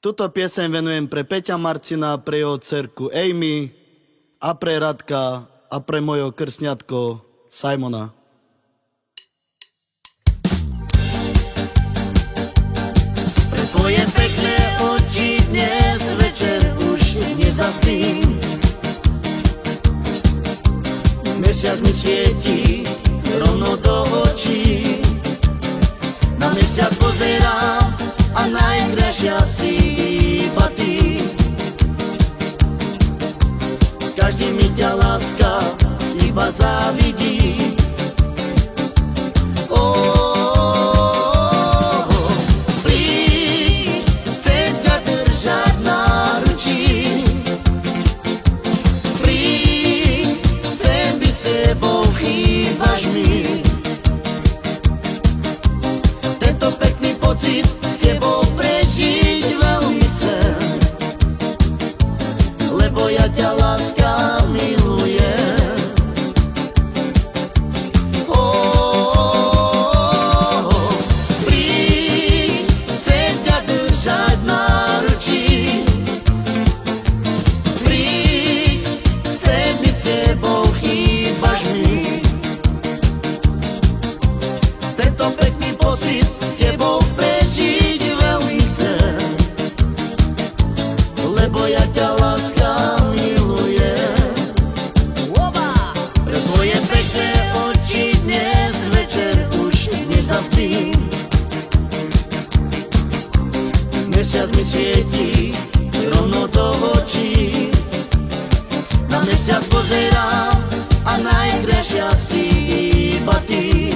Tuto pieseň venujem pre Peťa Marcina, pre jeho dcerku Amy a pre Radka a pre mojho krsňatko Simona. Pre tvoje pekné oči dnes večer už nezaspím. Mesiac mi svieti rovno do očí. Na mesiac pozerám a najkrajšia si iba ty. Každý mi ťa láska iba závidí. Príď, chcem ťa držať na ručí. Príď, chcem byť s tebou, chýbaš mi. Tento pekný pocit s tebou prežiť veľmi chcem, lebo ja ťa láska milujem. Príď, chcem ťa držať na ručí. Príď, chcem byť s tebou, chýbaš mi. Tento pekný pocit s tebou prežiť veľmi chcem, lebo ja ťa láska milujem. Pre tvoje pekné oči dnes večer už nezaspím. Mesiac mi svieti rovno do očí. Na mesiac pozerám a najkrajšia si iba ty.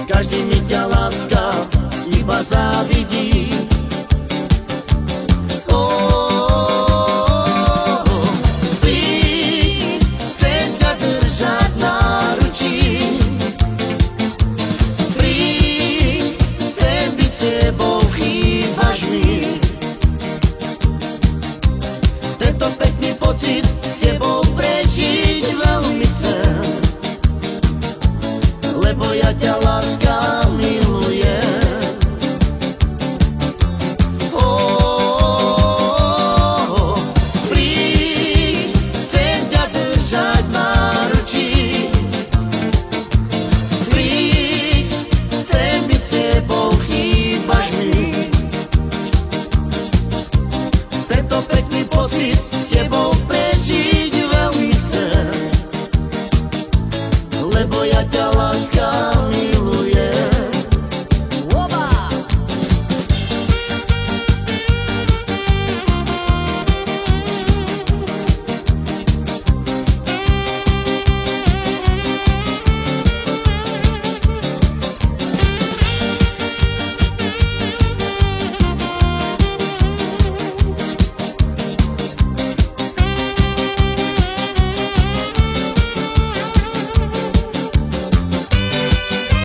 Každý mi ťa láska iba závidí. Príď, chcem ťa držať na ručí. Príď, chcem byť s tebou,